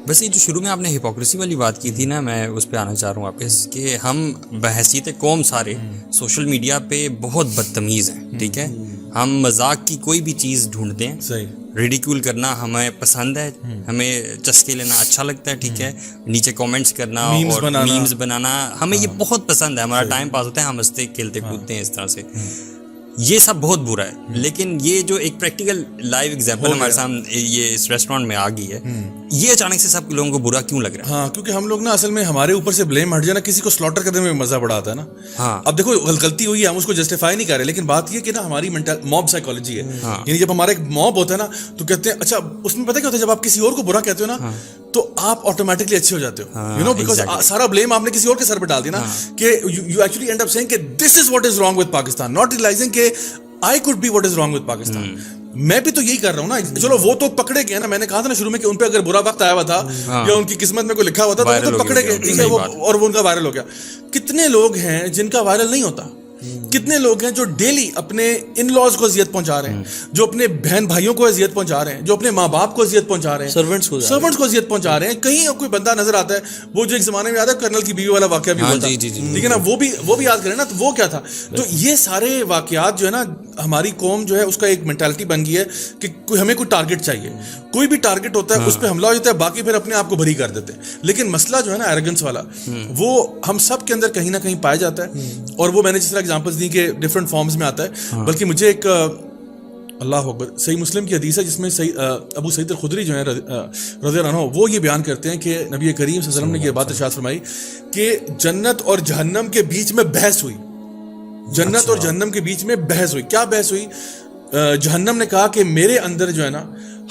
بس یہ جو شروع میں آپ نے ہپوکریسی والی بات کی تھی نا، میں اس پہ آنا چاہ رہا ہوں آپ کے، کہ ہم بحیثیت قوم سارے سوشل میڈیا پہ بہت بدتمیز ہیں. ٹھیک ہے، ہم مذاق کی کوئی بھی چیز ڈھونڈتے ہیں، صحیح، ریڈیکیول کرنا ہمیں پسند ہے، ہمیں چسکے لینا اچھا لگتا ہے. ٹھیک ہے، نیچے کامنٹس کرنا اور میمز بنانا ہمیں یہ بہت پسند ہے، ہمارا ٹائم پاس ہوتا ہے، ہم ہنستے کھیلتے کودتے ہیں اس طرح سے. یہ سب بہت برا ہے. لیکن یہ جو ایک پریکٹیکل لائیو ایگزامپل ہمارے سامنے یہ اس ریسٹورینٹ میں آ گئی ہے، یہ اچانک سے سب لوگوں کو برا کیوں لگ رہا ہے؟ ہاں، کیونکہ ہم لوگ نا اصل میں ہمارے اوپر سے بلیم ہٹ جائے نا، کسی کو سلاٹر کرنے میں مزہ بڑا آتا ہے نا. ہاں، اب دیکھو غلطی ہوئی ہے، ہم اس کو جسٹیفائی نہیں کر رہے، لیکن بات یہ کہ نا ہماری موب سائیکالوجی ہے. یعنی جب ہمارا ایک موب ہوتا ہے نا تو کہتے ہیں اچھا، اس میں پتہ کیا ہوتا ہے، جب آپ کسی اور کو برا کہتے ہو نا تو آپ آٹومیٹکلی اچھے ہو جاتے ہو، یو نو، بیکاز سارا بلیم آپ نے کسی اور کے سر پہ ڈال دیا نا، کہ you actually end up seeing کہ this is what is wrong with Pakistan, not realizing کہ I could be what is wrong with Pakistan. میں بھی تو یہی کر رہا ہوں نا. چلو وہ تو پکڑے گئے نا، میں نے کہا تھا نا شروع میں کہ ان پہ اگر برا وقت آیا ہوا تھا یا ان کی قسمت میں کوئی لکھا ہوا تھا تو وہ تو پکڑے گئے، ٹھیک ہے، اور وہ ان کا وائرل ہو گیا. کتنے لوگ ہیں جن کا وائرل نہیں ہوتا؟ کتنے لوگ ہیں جو ڈیلی اپنے ان لاز کو اذیت پہنچا رہے ہیں، جو اپنے بہن بھائیوں کو اذیت پہنچا رہے ہیں، جو اپنے ماں باپ کو اذیت پہنچا رہے ہیں، سرونٹس کو اذیت پہنچا رہے ہیں. کہیں کوئی بندہ نظر آتا ہے، وہ جو ایک زمانے میں یاد ہے کرنل کی بیوی والا واقعہ بھی ہوا تھا، ٹھیک ہے نا، وہ بھی یاد کریں نا، تو وہ کیا تھا. تو یہ سارے واقعات جو ہے نا، ہماری قوم جو ہے اس کا ایک مینٹالٹی بن گئی ہے کہ ہمیں کوئی ٹارگٹ چاہیے، کوئی بھی ٹارگٹ ہوتا ہے اس پہ حملہ ہو جاتا ہے، باقی پھر اپنے آپ کو بھری کر دیتے ہیں. لیکن مسئلہ جو ہے نا ایروگنس والا، وہ ہم سب کے اندر کہیں نہ کہیں پایا جاتا ہے. اور وہ میں نے جس طرح ایگزامپلس دی کہ ڈفرینٹ فارمز میں آتا ہے. بلکہ مجھے ایک اللہ اکبر صحیح مسلم کی حدیث ہے جس میں ابو سعید الخدری جو ہے رضی اللہ عنہ، وہ یہ بیان کرتے ہیں کہ نبی کریم صلی اللہ علیہ وسلم نے یہ بات ارشاد فرمائی کہ جنت اور جہنم کے بیچ میں بحث ہوئی. جنت اور جہنم کے بیچ میں بحث ہوئی. کیا بحث ہوئی؟ جہنم نے کہا کہ میرے اندر جو ہے نا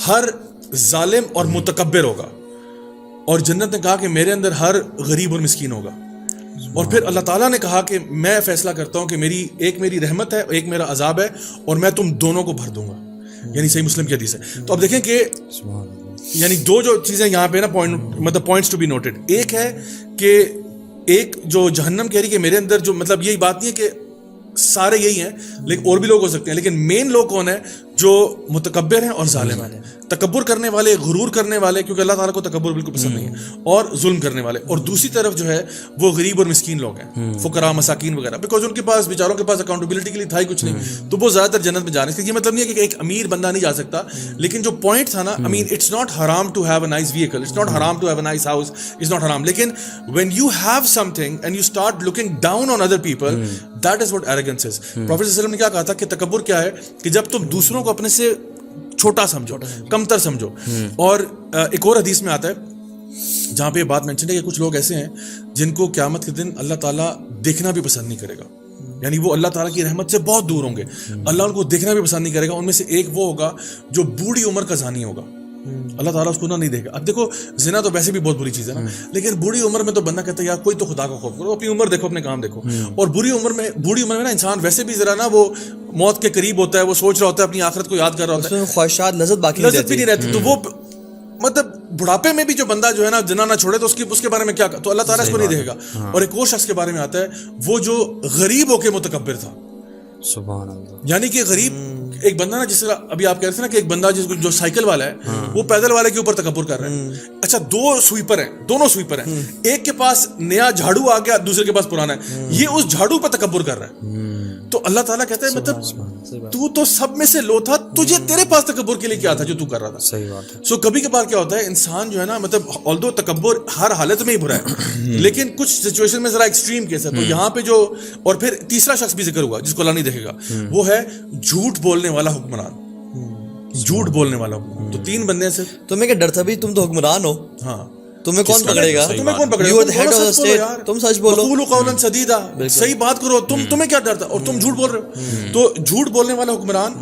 ہر ظالم اور متکبر ہوگا، اور جنت نے کہا کہ میرے اندر ہر غریب اور مسکین ہوگا. اور پھر اللہ تعالیٰ نے کہا کہ میں فیصلہ کرتا ہوں کہ ایک میری رحمت ہے، ایک میرا عذاب ہے، اور میں تم دونوں کو بھر دوں گا. یعنی صحیح مسلم کی حدیث ہے. تو اب دیکھیں کہ یعنی دو جو چیزیں یہاں پہ نا مطلب پوائنٹس ٹو بی نوٹڈ. ایک ہے کہ ایک جو جہنم کہہ رہی کہ میرے اندر جو، مطلب یہی بات نہیں ہے کہ سارے یہی ہیں، لیکن اور بھی لوگ ہو سکتے ہیں، لیکن مین لوگ کون ہیں؟ جو متکبر ہیں اور ظالم ہیں، تکبر کرنے والے، غرور کرنے والے، کیونکہ اللہ تعالیٰ کو تکبر بالکل پسند نہیں ہے، اور ظلم کرنے والے. اور دوسری طرف جو ہے وہ غریب اور مسکین لوگ ہیں، فقراء مساکین وغیرہ، بیکاز ان کے پاس بیچاروں کے پاس اکاؤنٹیبلٹی کے لیے تھا ہی کچھ نہیں، تو وہ زیادہ تر جنت میں جانے سے. یہ مطلب نہیں ہے کہ ایک امیر بندہ نہیں جا سکتا، لیکن جو پوائنٹ تھا نا، I mean it's not haram to have a nice vehicle, it's not haram to have a nice house, it's not haram. لیکن when you have something and you start looking down on other people, that is what arrogance is. Prophet صلی اللہ علیہ وسلم نے کیا کہا تھا کہ تکبر کیا ہے؟ کہ جب تم دوسروں کو اپنے سے چھوٹا سمجھو، کمتر سمجھو. اور ایک اور حدیث میں آتا ہے جہاں پہ یہ بات مینشن ہے کہ کچھ لوگ ایسے ہیں جن کو قیامت کے دن اللہ تعالیٰ دیکھنا بھی پسند نہیں کرے گا. یعنی وہ اللہ تعالیٰ کی رحمت سے بہت دور ہوں گے، اللہ ان کو دیکھنا بھی پسند نہیں کرے گا. ان میں سے ایک وہ ہوگا جو بوڑھی عمر کا زانی ہوگا، اللہ تعالیٰ اس کو نہ نہیں دے گا. اب دیکھو زنا تو ویسے بھی بہت بری چیز ہے نا، لیکن بوڑھی عمر میں تو بندہ کہتا ہے یار کوئی تو خدا کا خوف کرو، اپنی عمر دیکھو، اپنے کام دیکھو. اور بوڑھی عمر میں نا انسان ویسے بھی ذرا نا وہ موت کے قریب ہوتا ہے، وہ سوچ رہا ہوتا ہے، اپنی آخرت کو یاد کر رہا ہوتا ہے، خواہشات لذت بھی نہیں رہتی. تو وہ مطلب بڑھاپے میں بھی جو بندہ جو ہے نا زنا نہ چھوڑے تو اس کے بارے میں کیا، تو اللہ تعالیٰ اس کو نہیں دیکھے گا. اور ایک اور شخص کے بارے میں آتا ہے وہ جو غریب ہو کے متکبر تھا. سبحان اللہ. یعنی کہ غریب ایک بندہ نا، جس طرح ابھی آپ کہہ رہے تھے نا کہ ایک بندہ جو سائیکل والا ہے وہ پیدل والے کے اوپر تکبر کر رہا ہے. اچھا دونوں سویپر ہیں، ایک کے پاس نیا جھاڑو آ گیا، دوسرے کے پاس پرانا ہے، یہ اس جھاڑو پہ تکبر کر رہا ہے. تو اللہ تعالیٰ کہتا ہے مطلب تو سب میں سے لو تھا، تجھے تیرے پاس تکبر کے لیے کیا تھا جو تو کر رہا تھا. صحیح بات ہے. سو کبھی کبھار کیا ہوتا ہے انسان جو ہے نا، مطلب آلدو تکبر ہر حالت میں ہی برا ہے، لیکن کچھ سچویشن میں ذرا ایکسٹریم کیس ہے. تو یہاں پہ جو، اور پھر تیسرا شخص بھی ذکر ہوا جس کو اللہ نہیں دیکھے گا، وہ ہے جھوٹ بولنے والا حکمران. جھوٹ بولنے والا حکمران. تو تین بندے سے تمہیں کیا ڈر تھا بھی، تم تو حکمران ہو، ہاں تمہیں کون پکڑے گا؟ تمہیں کون پکڑے گا؟ تم سچ بولو، قولوا قولا سدیدا، صحیح بات کرو. تمہیں کیا ڈر تھا؟ اور تم جھوٹ بول رہے ہو. تو جھوٹ بولنے والا حکمران،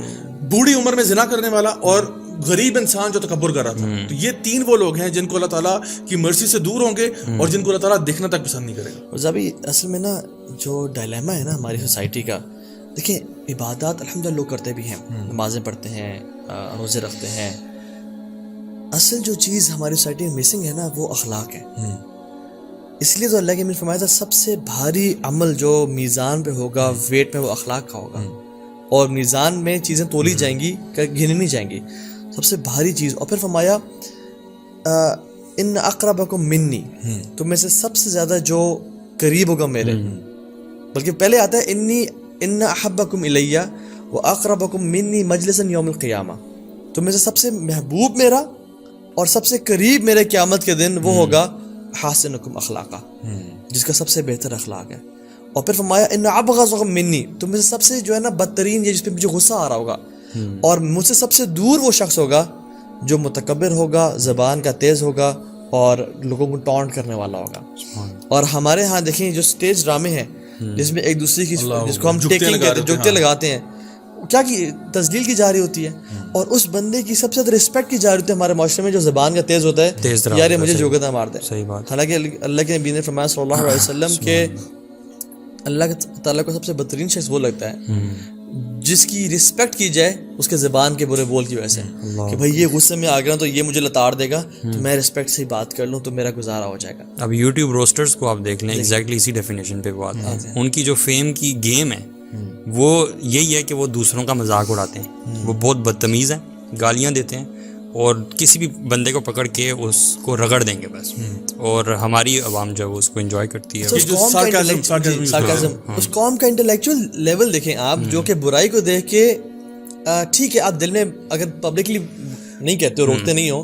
بوڑھی عمر میں زنا کرنے والا، اور غریب انسان جو تکبر کر رہا تھا. تو یہ تین وہ لوگ ہیں جن کو اللہ تعالیٰ کی مرضی سے دور ہوں گے اور جن کو اللہ تعالیٰ دیکھنا تک پسند نہیں کرے گا. ابھی اصل میں نا جو ڈائلیما ہے نا ہماری سوسائٹی کا، دیکھیں عبادات الحمدللہ لوگ کرتے بھی ہیں، نمازیں پڑھتے ہیں، روزے رکھتے ہیں. اصل جو چیز ہماری سوسائٹی میں مسنگ ہے نا وہ اخلاق ہے. اس لیے تو اللہ کے امین فرمایا تھا سب سے بھاری عمل جو میزان پہ ہوگا، ویٹ میں، وہ اخلاق کا ہوگا. اور میزان میں چیزیں تولی جائیں گی، گنی نہیں جائیں گی، سب سے بھاری چیز. اور پھر فرمایا ان اقربکم منی, تم میں سے سب سے زیادہ جو قریب ہوگا میرے, بلکہ پہلے آتا ہے ان احبکم الیہ واقربکم منی مجلسا یوم القیامہ, تم میں سے سب سے محبوب میرا اور سب سے قریب میرے قیامت کے دن وہ ہوگا حاسنکم اخلاقا, جس کا سب سے بہتر اخلاق ہے. اور پھر فرمایا ان ابغضکم منی, تم میں سے سب سے جو ہے نا بدترین, یہ جس پہ مجھے غصہ آ رہا ہوگا, اور مجھ سے سب سے دور وہ شخص ہوگا جو متکبر ہوگا, زبان کا تیز ہوگا اور لوگوں کو ٹانٹ کرنے والا ہوگا. اور ہمارے ہاں دیکھیں جو سٹیج ڈرامے ہیں جس میں ایک دوسرے کی, جس کو ہم ٹیکنگ کہتے ہیں, جوتے لگاتے ہیں, کیا کی تذلیل کی جا رہی ہوتی ہے, اور اس بندے کی سب سے زیادہ رسپیکٹ کی جا رہی ہوتی ہے ہمارے معاشرے میں جو زبان کا تیز ہوتا ہے, یار مجھے جوگتا مار دے. حالانکہ اللہ کے نبی نے فرمایا صلی اللہ علیہ وسلم کہ اللہ تعالیٰ کو سب سے بدترین شخص وہ لگتا ہے جس کی رسپیکٹ کی جائے اس کے زبان کے برے بول کی وجہ سے, کہ بھائی یہ غصے میں آ گیا تو یہ مجھے لتاڑ دے گا, تو میں رسپیکٹ سے ہی بات کر لوں تو میرا گزارا ہو جائے گا. اب یوٹیوب روسٹرز کو آپ دیکھ لیں, ایگزیکٹلی اسی ڈیفینیشن پہ وہ آتا ہے. ان کی جو فیم کی گیم ہے وہ یہی ہے کہ وہ دوسروں کا مذاق اڑاتے ہیں, وہ بہت بدتمیز ہیں, گالیاں دیتے ہیں, اور کسی بھی بندے کو پکڑ کے اس کو رگڑ دیں گے بس, اور ہماری عوام جو ہے وہ اس کو انجوائے کرتی ہے. اس قوم کا انٹلیکچوئل لیول دیکھیں آپ, جو کہ برائی کو دیکھ کے ٹھیک ہے آپ دل میں اگر پبلکلی نہیں کہتے ہو, روکتے نہیں ہو,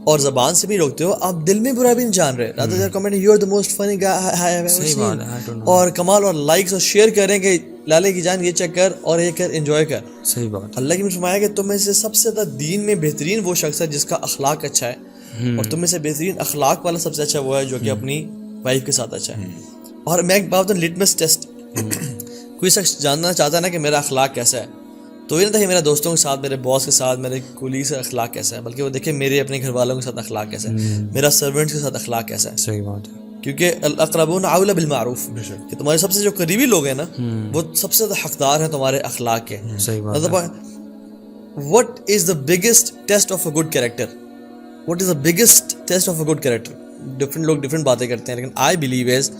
اور زبان سے بھی روکتے ہو, آپ دل میں برا بھی نہیں جان رہے, rather then comment you are the most funny guy I have ever seen, اور کمال اور لائکس اور شیئر کریں کہ لالے کی جان یہ چیک کر اور یہ کر, انجوائے کر. صحیح بات. اللہ کی فرمایا کہ تم میں سے سب سے زیادہ دین میں بہترین وہ شخص ہے جس کا اخلاق اچھا ہے, اور تم میں سے بہترین اخلاق والا سب سے اچھا وہ ہے جو کہ اپنی وائف کے ساتھ اچھا ہے. اور میں ایک بات بتاؤں, لٹمس ٹیسٹ, کوئی شخص جاننا چاہتا ہے نا کہ میرا اخلاق کیسا ہے, تو یہ نہیں تھا کہ میرا دوستوں کے ساتھ, میرے باس کے ساتھ, میرے کولیگ سے اخلاق کیسا ہے, بلکہ وہ دیکھیں میرے اپنے گھر والوں کے ساتھ اخلاق کیسا ہے, میرا سرونٹس کے ساتھ اخلاق کیسا ہے. صحیح بات ہے, کیونکہ الاقربون اولى بالمعروف, کہ تمہارے سب سے جو قریبی لوگ ہیں نا وہ سب سے زیادہ حقدار ہیں تمہارے اخلاق کے. صحیح بات. مطلب what is the biggest test of a good character, what is the biggest test of a good character, different لوگ different باتیں کرتے ہیں, لیکن I believe is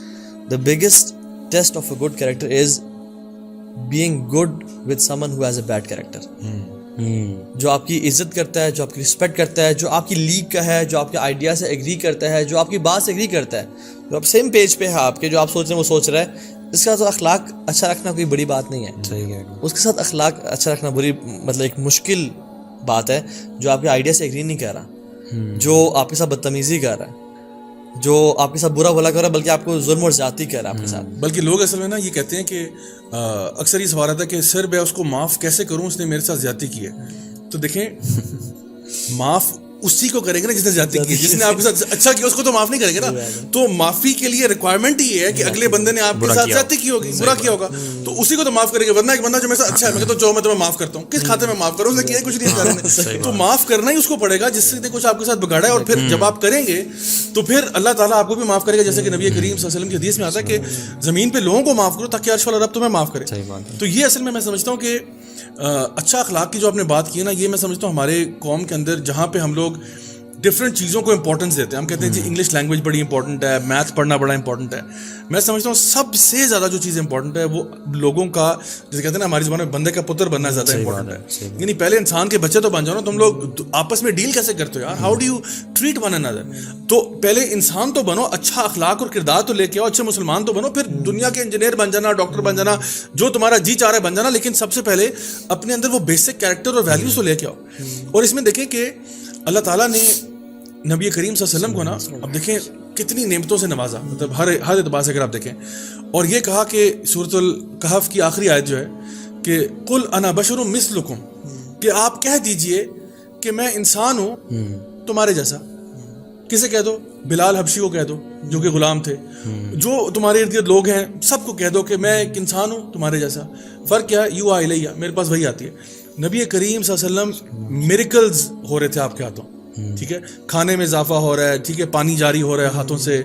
the biggest test of a good character is being good with someone who has a bad character. جو آپ کی عزت کرتا ہے, جو آپ کی رسپیکٹ کرتا ہے, جو آپ کی لیگ کا ہے, جو آپ کے آئیڈیا سے ایگری کرتا ہے, جو آپ کی بات سے ایگری کرتا ہے, جو آپ سیم پیج پہ ہے آپ کے, جو آپ سوچ رہے ہیں وہ سوچ رہا ہے, اس کا تو اخلاق اچھا رکھنا کوئی بڑی بات نہیں ہے. صحیح ہے. اس کے ساتھ اخلاق اچھا رکھنا بری مطلب ایک مشکل بات ہے. جو آپ کے آئیڈیا سے ایگری نہیں کر رہا, جو آپ کے ساتھ بدتمیزی کر رہا ہے, جو آپ کے ساتھ برا بھلا کر رہا ہے, بلکہ آپ کو ظلم اور زیادتی کر رہا ہے آپ کے ساتھ. بلکہ لوگ اصل میں نا یہ کہتے ہیں کہ اکثر یہ سوال آتا ہے کہ سر میں اس کو معاف کیسے کروں, اس نے میرے ساتھ زیادتی کی ہے. تو دیکھیں معاف اسی کو کریں گے نا جس نے زیادتی کی, جس نے آپ کے ساتھ اچھا کیا اس کو تو معاف نہیں کریں گے نا. تو معافی کے لیے ریکوائرمنٹ ہی ہے کہ اگلے بندے نے آپ کے ساتھ زیادتی کی ہوگی, برا کیا ہوگا, تو اسی کو تو معاف کریں گے. ورنہ ایک بندہ جو میرے ساتھ اچھا ہے, میں کہتا ہوں جو میں تمہیں معاف کرتا ہوں, کس کھاتے میں معاف کروں, اس نے کیا کچھ نہیں کرنا, تو معاف کرنا ہی اس کو پڑے گا جس نے کچھ آپ کے ساتھ بگاڑا ہے. اور پھر جب آپ کریں گے تو پھر اللہ تعالیٰ آپ کو بھی معاف کرے گا, جیسے کہ نبی کریم صلی اللہ علیہ وسلم کی حدیث میں آتا ہے کہ زمین پہ لوگوں کو معاف کرو تاکہ عرش والا رب تمہیں معاف کرے. تو یہ اصل میں سمجھتا ہوں کہ اچھا اخلاق کی جو آپ نے بات کی ہے نا, یہ میں سمجھتا ہوں ہمارے قوم کے اندر جہاں پہ ہم لوگ ڈفرینٹ چیزوں کو امپورٹنس دیتے ہیں, ہم کہتے ہیں جی انگلش لینگویج بڑی امپورٹنٹ ہے, میتھ پڑھنا بڑا امپورٹنٹ ہے. میں سمجھتا ہوں سب سے زیادہ جو چیز امپورٹنٹ ہے وہ لوگوں کا, جیسے کہتے ہیں نا ہماری زبان میں بندے کا پتر بننا زیادہ امپورٹنٹ ہے. یعنی پہلے انسان کے بچے تو بن جاؤ نا, تم لوگ آپس میں ڈیل کیسے کرتے ہو یار, how do you treat one another. تو پہلے انسان تو بنو, اچھا اخلاق اور کردار تو لے کے آؤ, اچھے مسلمان تو بنو, پھر دنیا کے انجینئر بن جانا, ڈاکٹر بن جانا, جو تمہارا جی چاہ رہا ہے بن جانا, لیکن سب سے پہلے اپنے اندر وہ بیسک کیریکٹر اور ویلیوز تو لے کے آؤ. اور اس میں دیکھیں کہ اللہ تعالیٰ نے نبی کریم صلی اللہ علیہ وسلم کو نا, اب دیکھیں کتنی نعمتوں سے نوازا, مطلب ہر اعتبار سے اگر آپ دیکھیں, اور یہ کہا کہ سورۃ الکہف کی آخری آیت جو ہے کہ قل انا بشر مثلکم, کہ آپ کہہ دیجئے کہ میں انسان ہوں تمہارے جیسا. کسے کہہ دو, بلال حبشی کو کہہ دو جو کہ غلام تھے, جو تمہارے ارد گرد لوگ ہیں سب کو کہہ دو کہ میں ایک انسان ہوں تمہارے جیسا. فرق کیا ہے, یو الیہ, میرے پاس وہی آتی ہے. نبی کریم صلی اللہ علیہ وسلم میریکلز ہو رہے تھے آپ کے ہاتھوں, ٹھیک ہے, کھانے میں اضافہ ہو رہا ہے, ٹھیک ہے, پانی جاری ہو رہا ہے ہاتھوں سے,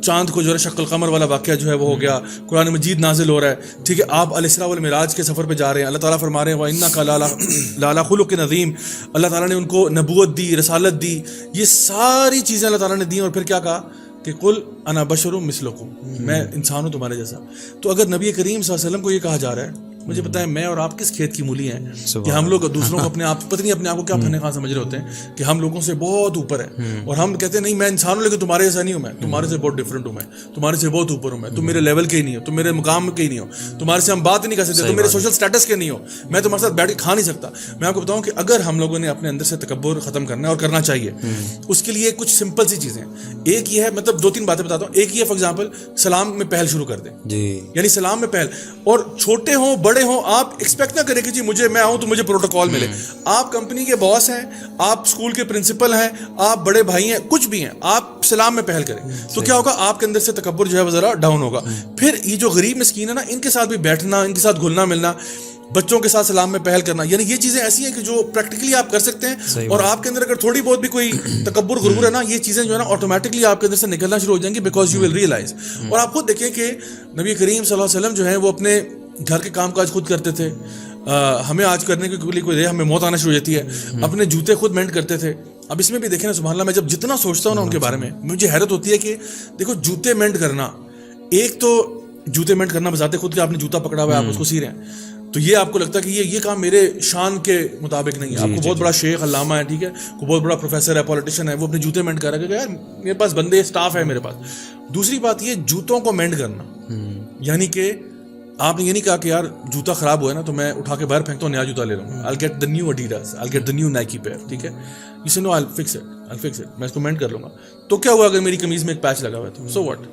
چاند کو جو ہے شق القمر والا واقعہ جو ہے وہ ہو گیا, قرآن مجید نازل ہو رہا ہے, ٹھیک ہے, آپ الاسراء والمعراج کے سفر پہ جا رہے ہیں, اللہ تعالیٰ فرما رہے ہیں وَإِنَّكَ لَعَلَىٰ خُلُقٍ عَظِيمٍ, اللہ تعالیٰ نے ان کو نبوت دی, رسالت دی, یہ ساری چیزیں اللہ تعالیٰ نے دی. اور پھر کیا کہا کہ قل انا بشر مثلکم, میں انسان ہوں تمہارے جیسا. تو اگر نبی کریم صلی اللہ علیہ وسلم کو یہ کہا جا رہا ہے, مجھے پتا ہے میں اور آپ کس کھیت کی مولی ہیں کہ ہم لوگ دوسروں کو اپنے آپ پتہ نہیں اپنے آپ کو کیا فن خان سمجھ رہے ہوتے ہیں کہ ہم لوگوں سے بہت اوپر ہے, اور ہم کہتے ہیں نہیں میں انسان ہوں لیکن تمہارے جیسا نہیں ہوں, میں تمہارے سے بہت ڈفرنٹ ہوں, میں تمہارے سے بہت اوپر ہوں, میں تم میرے لیول کے ہی نہیں ہو, تم میرے مقام کے ہی نہیں ہو, تمہارے سے ہم بات نہیں کر سکتے, تم میرے سوشل سٹیٹس کے نہیں ہو, میں تمہارے ساتھ بیٹھ کے کھا نہیں سکتا. میں آپ کو بتاؤں کہ اگر ہم لوگوں نے اپنے اندر سے تکبر ختم کرنا ہے اور کرنا چاہیے, اس کے لیے کچھ سمپل سی چیزیں. ایک یہ ہے, مطلب 2-3 باتیں بتاتا ہوں. ایک یہ فار ایگزامپل سلام میں پہل شروع کر دیں, یعنی سلام میں پہل, اور چھوٹے ہوں بڑے ہوں آپ ایکسپیکٹ نہ کریں کہ جی مجھے میں آؤں تو مجھے پروٹوکول ملے. آپ کمپنی کے باس ہیں, آپ اسکول کے پرنسپل ہیں, آپ بڑے بھائی ہیں, کچھ بھی ہیں, آپ سلام میں پہل کریں تو کیا ہوگا, آپ کے اندر سے تکبر جو ہے وہ ذرا ڈاؤن ہوگا. پھر یہ جو غریب مسکین ہے نا, ان کے ساتھ بھی بیٹھنا, ان کے ساتھ گھلنا ملنا, بچوں کے ساتھ سلام میں پہل کرنا, یعنی یہ چیزیں ایسی ہیں کہ جو پریکٹیکلی آپ کر سکتے ہیں. اور آپ کے اندر اگر تھوڑی بہت بھی کوئی تکبر غرور ہے نا, یہ چیزیں جو ہے نا آٹومیٹکلی آپ کے اندر سے نکلنا شروع ہو جائیں گی, بیکاز یو ول ریئلائز. اور آپ خود دیکھیں کہ نبی کریم صلی اللہ علیہ وسلم جو ہیں وہ اپنے گھر کے کام کاج خود کرتے تھے. ہمیں آج کرنے کے لیے کوئی ہمیں موت آنا شروع ہو جاتی ہے. اپنے جوتے خود مینڈ کرتے تھے. اب اس میں بھی دیکھیں نا سبحان اللہ, میں جب جتنا سوچتا ہوں نا ان کے بارے میں مجھے حیرت ہوتی ہے کہ دیکھو جوتے مینڈ کرنا, ایک تو جوتے مینڈ کرنا بذات خود کہ آپ نے جوتا پکڑا ہوا ہے, آپ اس کو سی رہے ہیں, تو یہ آپ کو لگتا ہے کہ یہ کام میرے شان کے مطابق نہیں ہے. آپ کو بہت بڑا شیخ علامہ ہے, ٹھیک ہے, کوئی بہت بڑا پروفیسر ہے, پولیٹیشین ہے, وہ اپنے جوتے مینڈ کر رہا ہے کہ یار میرے پاس بندے اسٹاف ہے میرے پاس. دوسری بات یہ جوتوں کو مینڈ کرنا, یعنی کہ آپ نے یہ نہیں کہا کہ یار جوتا خراب ہوا ہے نا تو میں اٹھا کے باہر پھینکتا ہوں, نیا جوتا لے لوں, I'll get the new Adidas, I'll get the new Nike pair, ٹھیک ہے. You say no, I'll fix it, میں اس کو مینڈ کر لوں گا. تو کیا ہوا اگر میری قمیض میں ایک پیچ لگا ہوا ہے تو سو واٹ,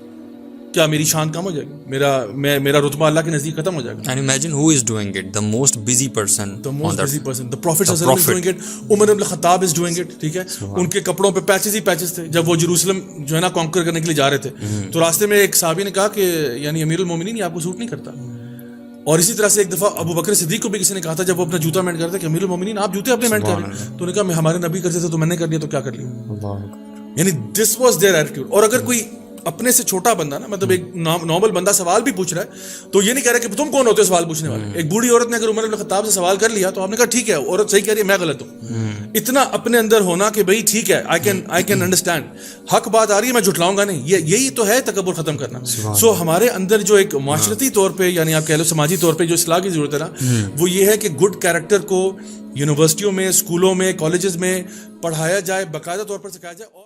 کیا میری شان کم ہو جائے گی, میرا رتبہ اللہ کے نزدیک ختم ہو جائے گا. And imagine who is doing it, the most busy person, the Prophet is doing it, Umar bin al-Khattab is doing it, ٹھیک ہے. ان کے کپڑوں پہ پیچز ہی پیچز تھے. جب وہ جیروسلم جو ہے نا کانکر کرنے کے لیے جا رہے تھے تو راستے میں ایک صحابی نے کہا کہ یعنی امیر المومنین یہ آپ کو سوٹ نہیں کرتا. اور اسی طرح سے ایک دفعہ ابو بکر صدیق کو بھی کسی نے کہا تھا جب وہ اپنا جوتا مینڈ کرتے کہ امیر المومنین آپ جوتے اپنے مینڈ کر رہے ہیں, تو انہوں نے کہا میں ہمارے نبی کرتے تھے تو میں نے کر لیا تو کیا کر لیا. یعنی دس واز دیئر ایٹیٹیوڈ. اور اگر کوئی اپنے سے چھوٹا بندہ نا, مطلب ایک نارمل بندہ سوال بھی پوچھ رہا ہے تو یہ نہیں کہہ رہا کہ تم کون ہوتے ہو سوال پوچھنے والے. ایک بوڑھی عورت نے اگر عمر بن الخطاب سے سوال کر لیا تو آپ نے کہا ٹھیک ہے عورت صحیح کہہ رہی ہے, میں غلط ہوں. اتنا اپنے اندر ہونا کہ بھائی ٹھیک ہے, آئی کین انڈرسٹینڈ, حق بات آ رہی ہے, میں جھٹلاؤں گا نہیں. یہی تو ہے تکبر ختم کرنا. سو ہمارے اندر جو ایک معاشرتی طور پہ یعنی آپ کہہ لو سماجی طور پہ جو اصلاح کی ضرورت ہے نا, وہ یہ ہے کہ گڈ کیریکٹر کو یونیورسٹیوں میں, اسکولوں میں, کالجز میں پڑھایا جائے, باقاعدہ طور پر سکھایا جائے.